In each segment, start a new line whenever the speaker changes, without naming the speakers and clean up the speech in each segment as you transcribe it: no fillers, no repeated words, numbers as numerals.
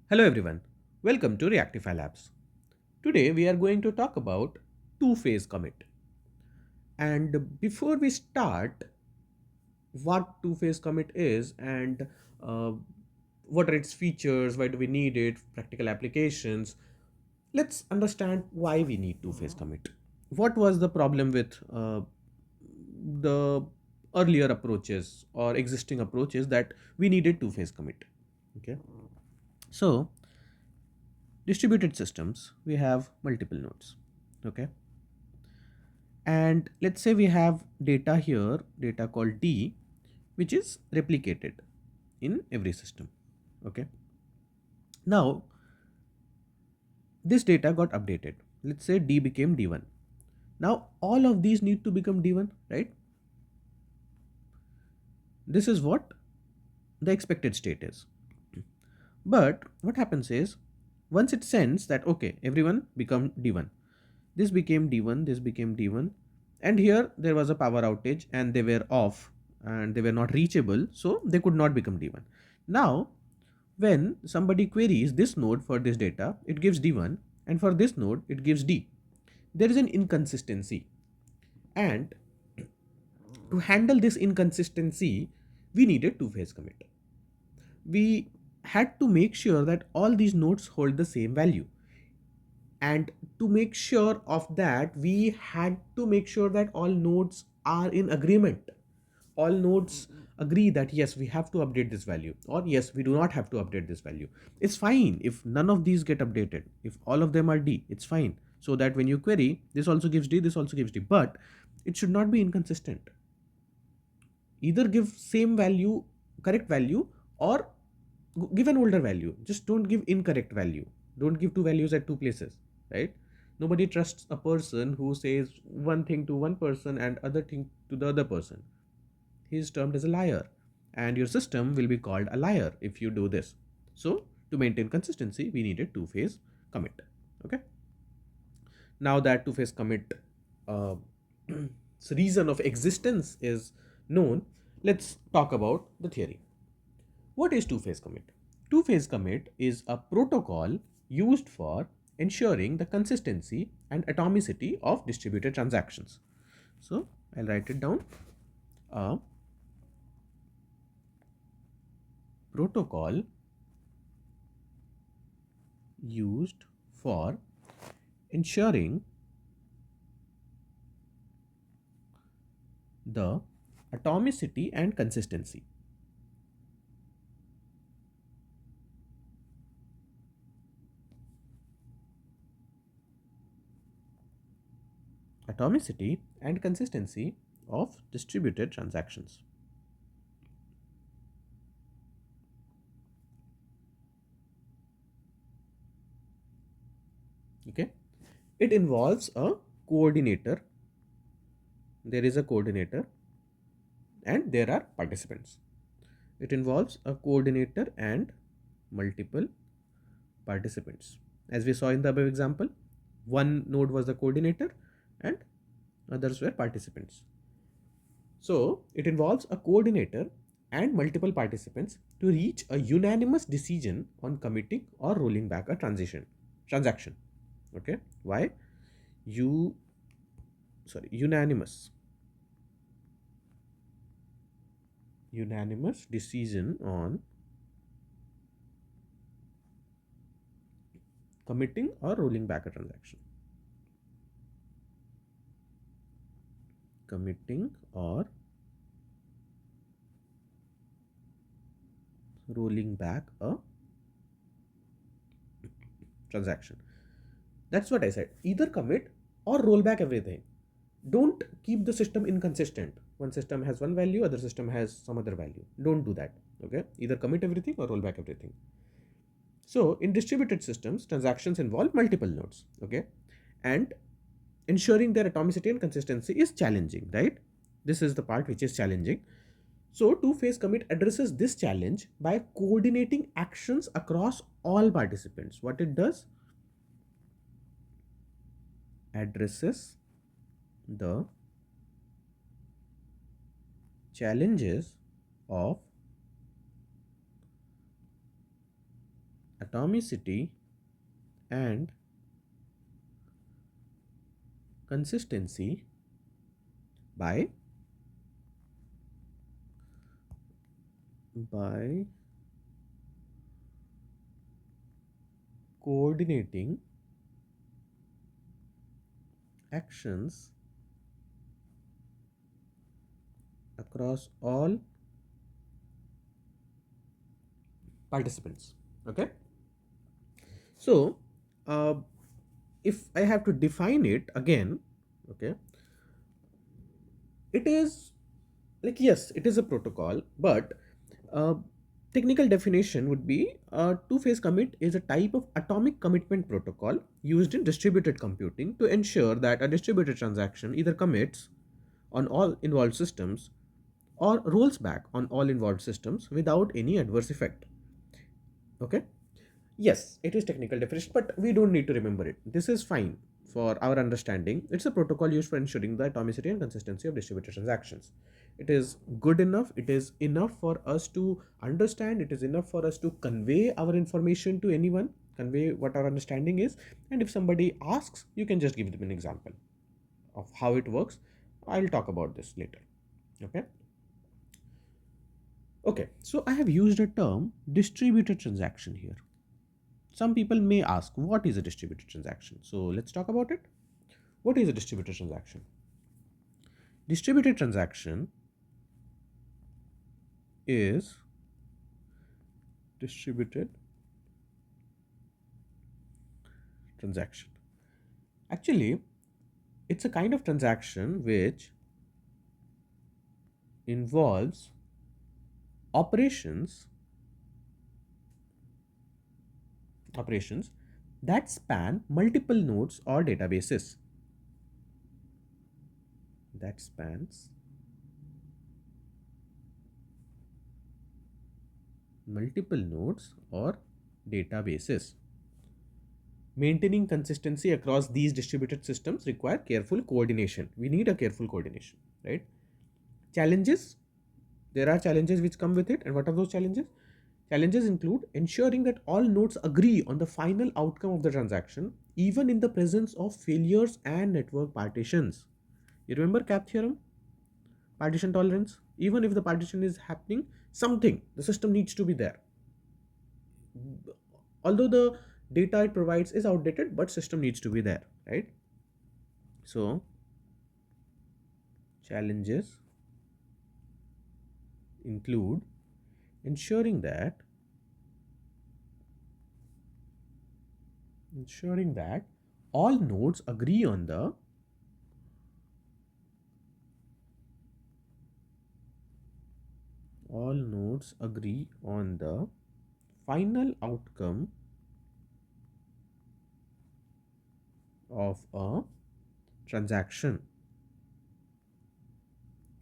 Hello everyone, welcome to Reactify Labs. Today we are going to talk about two-phase commit. And before we start, what two-phase commit is and uh, what are its features, why do we need it, practical applications, let's understand why we need two-phase commit. What was the problem with the earlier approaches or existing approaches that we needed two-phase commit? Okay, so distributed systems, we have multiple nodes. Okay, and let's say we have data here, data called D, which is replicated in every system. Okay, now this data got updated. Let's say D became D1. Now all of these need to become D1, right? This is what the expected state is. But what happens is, once it sends that okay, everyone become D1, this became D1, this became D1, and here there was a power outage and they were off and they were not reachable, so they could not become D1. Now, when somebody queries this node for this data, it gives D1, and for this node, it gives D. There is an inconsistency, and to handle this inconsistency, we needed two-phase commit. We had to make sure that all these nodes hold the same value, and to make sure of that we had to make sure that all nodes are in agreement. All nodes agree that yes, we have to update this value, or yes, we do not have to update this value. It's fine if none of these get updated. If all of them are D, it's fine, so that when you query, this also gives D, this also gives D, but it should not be inconsistent. Either give same value, correct value, or give an older value. Just don't give incorrect value. Don't give two values at two places, right? Nobody trusts a person who says one thing to one person and other thing to the other person. He is termed as a liar, and your system will be called a liar if you do this. So to maintain consistency, we needed two-phase commit. Okay, now that two-phase commit uh, reason of existence is known, let's talk about the theory. What is two-phase commit? Two-phase commit is a protocol used for ensuring the consistency and atomicity of distributed transactions. So I'll write it down. A protocol used for ensuring the atomicity and consistency. Atomicity and consistency of distributed transactions. Okay, it involves a coordinator. There is a coordinator and there are participants. It involves a coordinator and multiple participants. As we saw in the above example, one node was the coordinator and others were participants. So it involves a coordinator and multiple participants to reach a unanimous decision on committing or rolling back a transaction. Okay, why? You Unanimous decision on committing or rolling back a transaction. Committing or rolling back a transaction. That's what I said. Either commit or roll back everything. Don't keep the system inconsistent. One system has one value, other system has some other value. Don't do that. Okay. Either commit everything or roll back everything. So in distributed systems, transactions involve multiple nodes. Okay. And ensuring their atomicity and consistency is challenging, right? This is the part which is challenging. So two-phase commit addresses this challenge by coordinating actions across all participants. What it does? Addresses the challenges of atomicity and consistency by by coordinating actions across all participants. Okay, so uh, if I have to define it again, okay, it is like, yes, it is a protocol, but uh, technical definition would be two-phase commit is a type of atomic commitment protocol used in distributed computing to ensure that a distributed transaction either commits on all involved systems or rolls back on all involved systems without any adverse effect. Okay, yes, it is technical definition, but we don't need to remember it. This is fine for our understanding. It's a protocol used for ensuring the atomicity and consistency of distributed transactions. It is good enough. It is enough for us to understand. It is enough for us to convey our information to anyone, convey what our understanding is. And if somebody asks, you can just give them an example of how it works. I'll talk about this later. Okay. Okay. So I have used a term distributed transaction here. Some people may ask, what is a distributed transaction? So let's talk about it. What is a distributed transaction? Distributed transaction is distributed transaction. Actually, it's a kind of transaction which involves operations operations that span multiple nodes or databases. That spans multiple nodes or databases. Maintaining consistency across these distributed systems require careful coordination. We need a careful coordination, right? Challenges, there are challenges which come with it. And what are those challenges? Challenges include ensuring that all nodes agree on the final outcome of the transaction, even in the presence of failures and network partitions. You remember CAP theorem? Partition tolerance? Even if the partition is happening, something, the system needs to be there. Although the data it provides is outdated, but system needs to be there, right? So, challenges include ensuring that ensuring that all nodes agree on the all nodes agree on the final outcome of a transaction.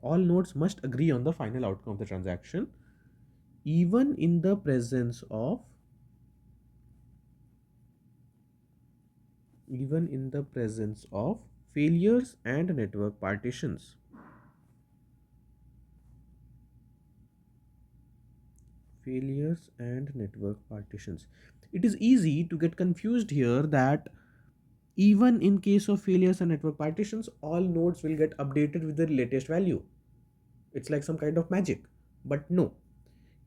All nodes must agree on the final outcome of the transaction, even in the presence of failures and network partitions. Failures and network partitions. It is easy to get confused here that even in case of failures and network partitions, all nodes will get updated with the latest value. It's like some kind of magic. But no,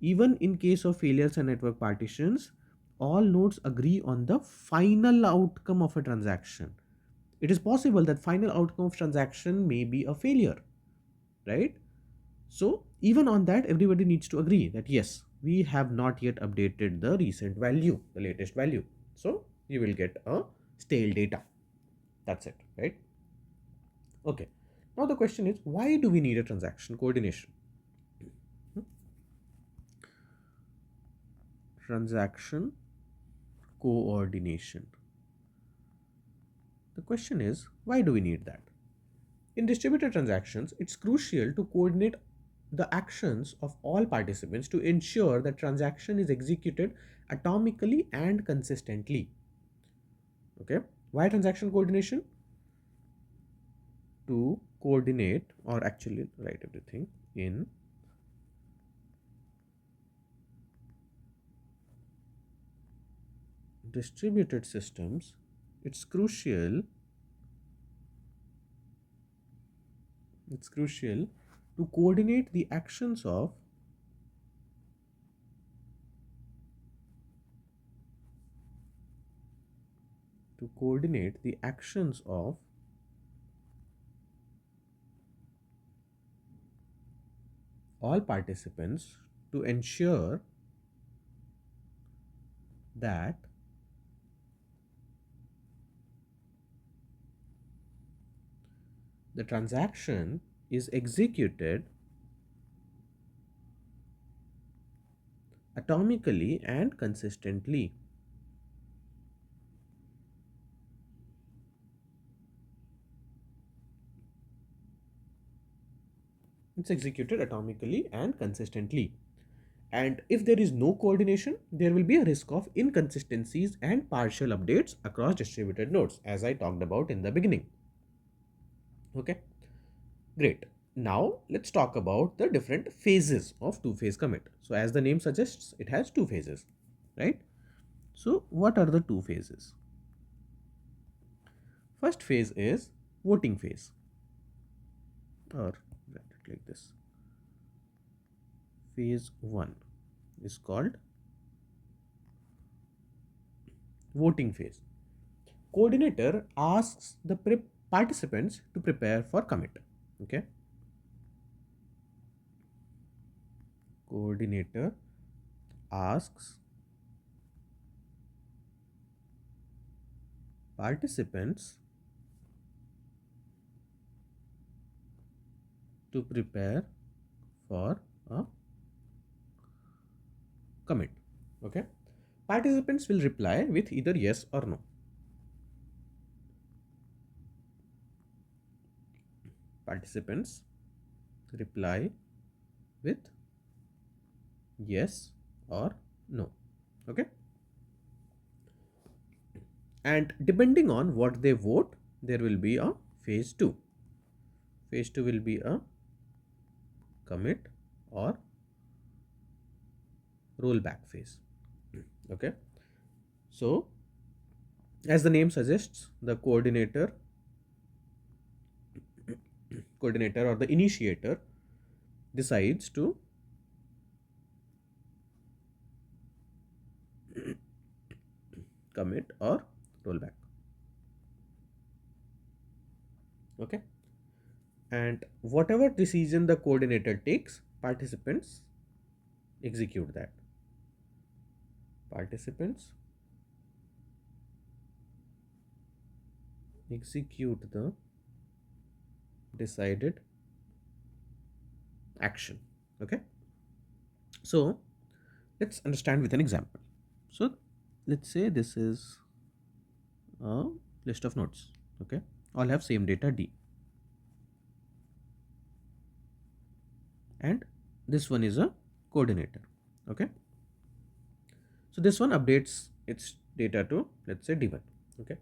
even in case of failures and network partitions, all nodes agree on the final outcome of a transaction. It is possible that final outcome of transaction may be a failure, right? So even on that, everybody needs to agree that yes, we have not yet updated the recent value, the latest value. So you will get a stale data. That's it, right? Okay. Now the question is, why do we need a transaction coordination? Hmm? Transaction coordination. The question is, why do we need that? In distributed transactions, it's crucial to coordinate the actions of all participants to ensure that transaction is executed atomically and consistently. Okay? Why transaction coordination? To coordinate, or actually write everything in distributed systems, it's crucial to coordinate the actions of to coordinate the actions of all participants to ensure that the transaction is executed atomically and consistently. It's executed atomically and consistently. And if there is no coordination, there will be a risk of inconsistencies and partial updates across distributed nodes, as I talked about in the beginning. Okay, great. Now let's talk about the different phases of two-phase commit. So as the name suggests, it has two phases, right? So what are the two phases? First phase is voting phase, or write it like this. Phase 1 is called voting phase. Coordinator asks the participants to prepare for commit. Okay. Coordinator asks participants to prepare for a commit. Okay. Participants will reply with either yes or no. Participants reply with yes or no. Okay. And depending on what they vote, there will be a phase 2. Phase 2 will be a commit or rollback phase. Okay. So as the name suggests, the coordinator or the initiator decides to commit or rollback. Okay. And whatever decision the coordinator takes, participants execute that. Participants execute the decided action. Okay. So let's understand with an example. So let's say this is a list of nodes. Okay. All have same data D. And this one is a coordinator. Okay. So this one updates its data to, let's say, D1. Okay.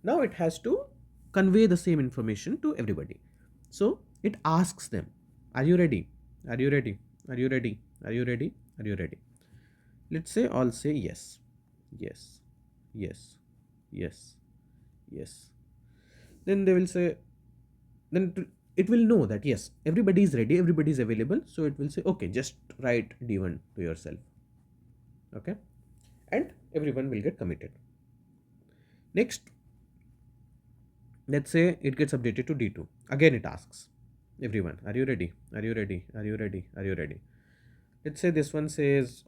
Now it has to convey the same information to everybody. So it asks them, are you ready? Are you ready? Are you ready? Are you ready? Are you ready? Let's say all say yes. Yes. Yes. Yes. Yes. Then they will say, it will know that yes, everybody is ready, everybody is available. So it will say, okay, just write D1 to yourself. Okay. And everyone will get committed. Next, let's say it gets updated to D2. Again, it asks everyone, are you ready? Are you ready? Are you ready? Are you ready? Let's say this one says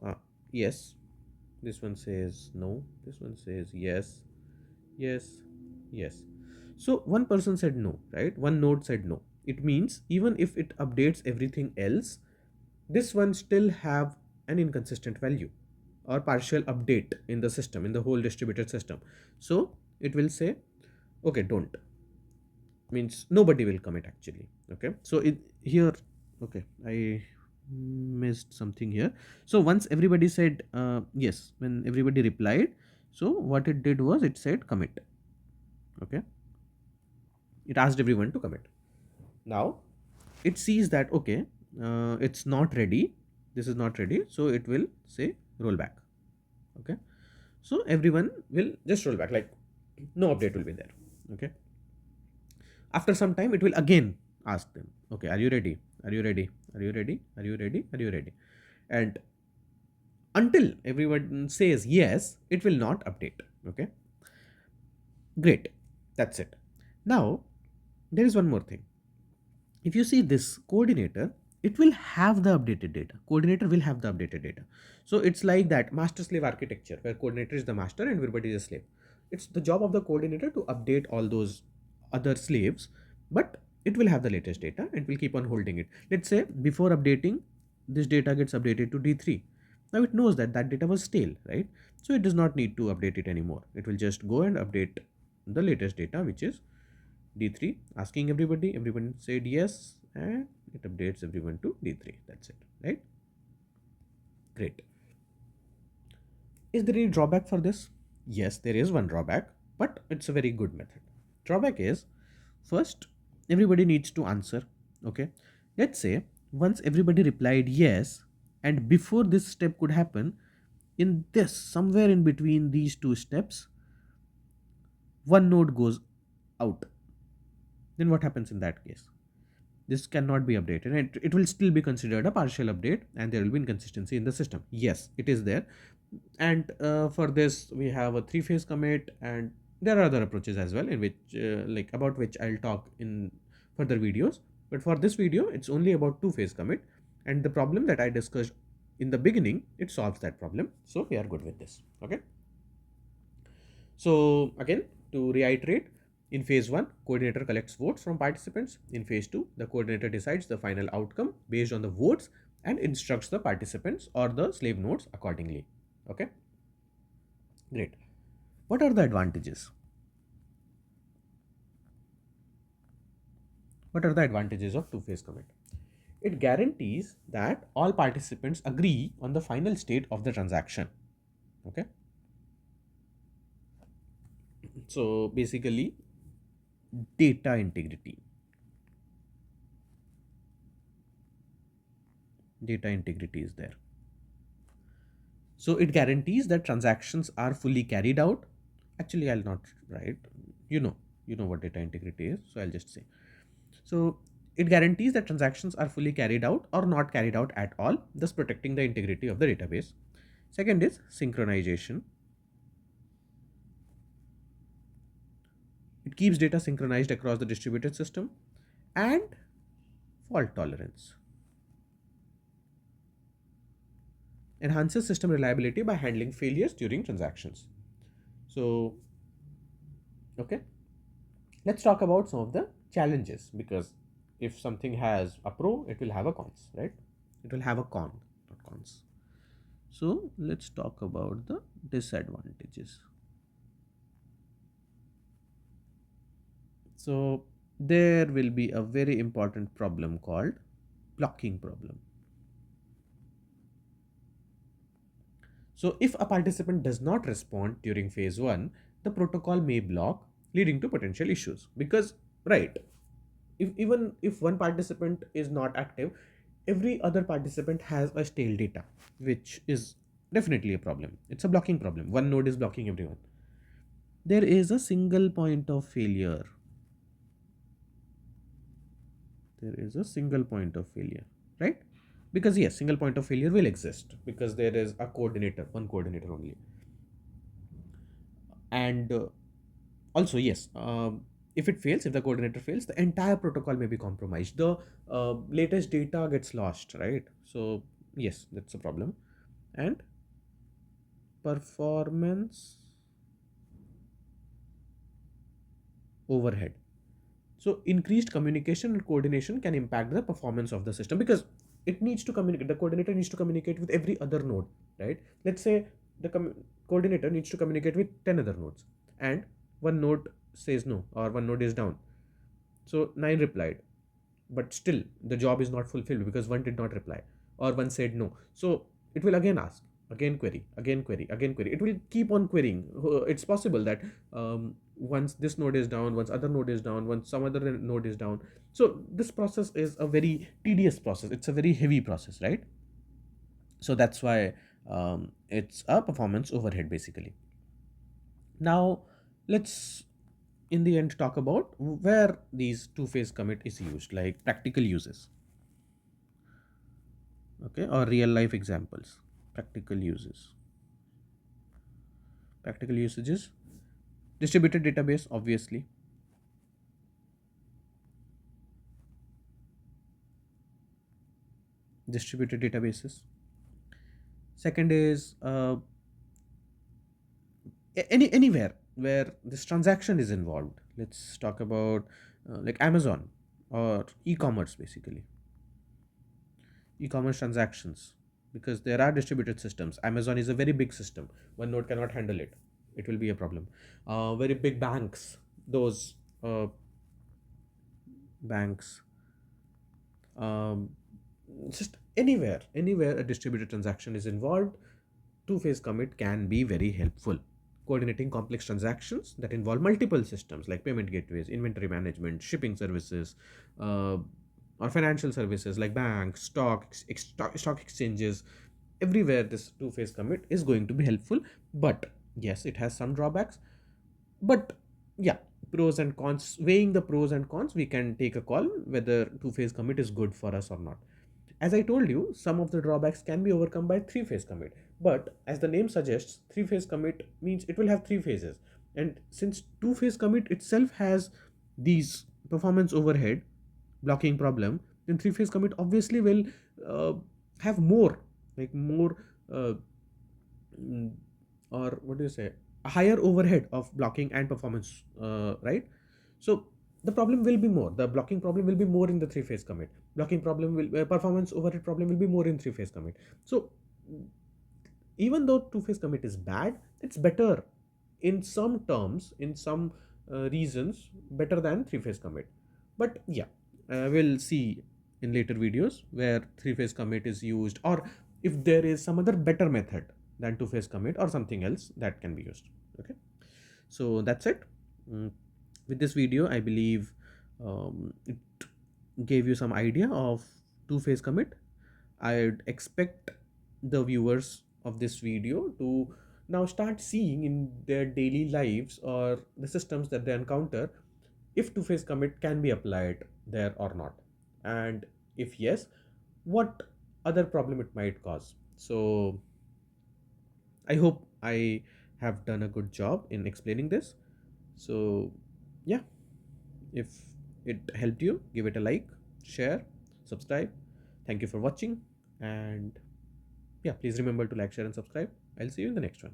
yes. This one says no. This one says yes. Yes. Yes. So one person said no, right? One node said no. It means even if it updates everything else, this one still have an inconsistent value or partial update in the system, in the whole distributed system. So it will say, okay, don't, means nobody will commit actually. Okay. So it here, okay, I missed something here. So once everybody said yes, when everybody replied, so what it did was it said commit. Okay. It asked everyone to commit. Now it sees that okay, it's not ready, this is not ready, so it will say rollback. Okay. So everyone will just roll back, like no update will be there. Okay. After some time, it will again ask them, okay, are you ready? Are you ready? Are you ready? Are you ready? Are you ready? And until everyone says yes, it will not update. Okay. Great. That's it. Now, there is one more thing. If you see this coordinator, it will have the updated data. Coordinator will have the updated data. So it's like that master slave architecture where coordinator is the master and everybody is a slave. It's the job of the coordinator to update all those other slaves, but it will have the latest data and will keep on holding it. Let's say before updating, this data gets updated to D3. Now it knows that that data was stale, right? So it does not need to update it anymore. It will just go and update the latest data, which is D3, asking everybody. Everyone said yes, and it updates everyone to D3. That's it, right? Great. Is there any drawback for this? Yes, there is one drawback, but it's a very good method. Drawback is, first, everybody needs to answer. Okay. Let's say once everybody replied yes, and before this step could happen, in this, somewhere in between these two steps, one node goes out. Then what happens in that case? This cannot be updated, and it will still be considered a partial update, and there will be inconsistency in the system. Yes, it is there. And for this we have a three-phase commit, and there are other approaches as well, in which like about which I'll talk in further videos. But for this video, it's only about two-phase commit, and the problem that I discussed in the beginning, it solves that problem, so we are good with this. Okay. So again, to reiterate, in phase 1, coordinator collects votes from participants. In phase 2, the coordinator decides the final outcome based on the votes and instructs the participants or the slave nodes accordingly. Okay, great. What are the advantages? What are the advantages of two-phase commit? It guarantees that all participants agree on the final state of the transaction. Okay. So basically, data integrity. Data integrity is there. So it guarantees that transactions are fully carried out. Actually, I'll not write. You know, you know what data integrity is. So I'll just say. So it guarantees that transactions are fully carried out or not carried out at all, thus protecting the integrity of the database. Second is synchronization. It keeps data synchronized across the distributed system. And fault tolerance. Enhances system reliability by handling failures during transactions. So, okay, let's talk about some of the challenges, because if something has a pro, it will have a cons, right? It will have a con, not cons. So let's talk about the disadvantages. So there will be a very important problem called blocking problem. So if a participant does not respond during phase 1, the protocol may block, leading to potential issues. Because, right, if even if one participant is not active, every other participant has a stale data, which is definitely a problem. It's a blocking problem. One node is blocking everyone. There is a single point of failure. There is a single point of failure, right? Because yes, single point of failure will exist because there is a coordinator, one coordinator only. And also, yes, if it fails, if the coordinator fails, the entire protocol may be compromised. The latest data gets lost, right? So yes, that's a problem. And performance overhead. So increased communication and coordination can impact the performance of the system, because it needs to communicate. The coordinator needs to communicate with every other node, right? Let's say the coordinator needs to communicate with 10 other nodes, and one node says no, or one node is down. So 9 replied, but still the job is not fulfilled because one did not reply, or one said no. So it will again ask, again query, again query, again query. It will keep on querying. It's possible that once this node is down, once other node is down, once some other node is down. So this process is a very tedious process. It's a very heavy process, right? So that's why it's a performance overhead basically. Now let's in the end talk about where these two-phase commit is used, like practical uses, okay, or real life examples. Practical uses. Practical usages. Distributed database, obviously. Distributed databases. Second is anywhere where this transaction is involved. Let's talk about like Amazon or e-commerce, basically e-commerce transactions, because there are distributed systems. Amazon is a very big system. One node cannot handle it. It will be a problem. Very big banks, those banks, um, just anywhere a distributed transaction is involved, two-phase commit can be very helpful. Coordinating complex transactions that involve multiple systems like payment gateways, inventory management, shipping services, uh, or financial services like banks, stock exchanges. Everywhere this two-phase commit is going to be helpful. But yes, it has some drawbacks. But yeah, pros and cons, weighing the pros and cons, we can take a call whether two-phase commit is good for us or not. As I told you, some of the drawbacks can be overcome by three-phase commit. But as the name suggests, three-phase commit means it will have three phases. And since two-phase commit itself has these performance overhead blocking problem, then three-phase commit obviously will uh, have more, like more, uh, mm, or what do you say, a higher overhead of blocking and performance, right? So the problem will be more. The blocking problem will be more in the three-phase commit. Blocking problem will performance overhead problem will be more in three-phase commit. So even though two-phase commit is bad, it's better in some terms, in some reasons, better than three-phase commit. But yeah, we'll see in later videos where three-phase commit is used, or if there is some other better method than two-phase commit or something else that can be used. Okay, so that's it. Mm, with this video, I believe it gave you some idea of two-phase commit. I'd expect the viewers of this video to now start seeing in their daily lives or the systems that they encounter if two-phase commit can be applied there or not, and if yes, what other problem it might cause. So I hope I have done a good job in explaining this. So yeah, if it helped you, give it a like, share, subscribe. Thank you for watching, and yeah, please remember to like, share, and subscribe. I'll see you in the next one.